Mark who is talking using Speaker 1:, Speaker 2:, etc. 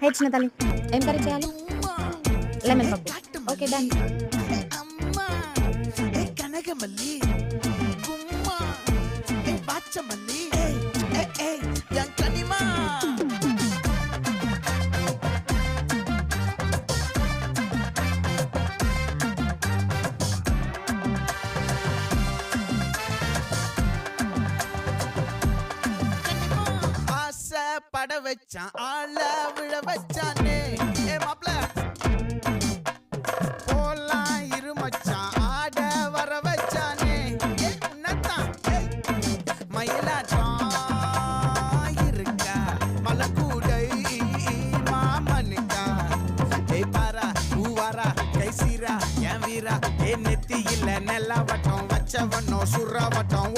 Speaker 1: హే చిన్న తల్లి ఏం కర్రీ చేయాలి? లెమన్ పప్పు. Okay done.
Speaker 2: అమ్మా ఏ కనకమల్లి గుమ్మా ఏ బాచమల్లి ఏ ఏ యంకనిమా ஆசை பட வச்சான் ஆள விழ வச்சானே ஏ மாப்ள போலாம் இரு மச்சான் ஆட வர வச்சானே ஏ உன்னத்தான் மயிலாட்டம் இருக்கா மலக்கூடை மாமனுக்கா ஏய் பாரா பூவாரா கைசீரா என் வீரா ஏ நெத்தி இல்ல நெல்லா வட்டம் வச்சவனோ சுறா வட்டம்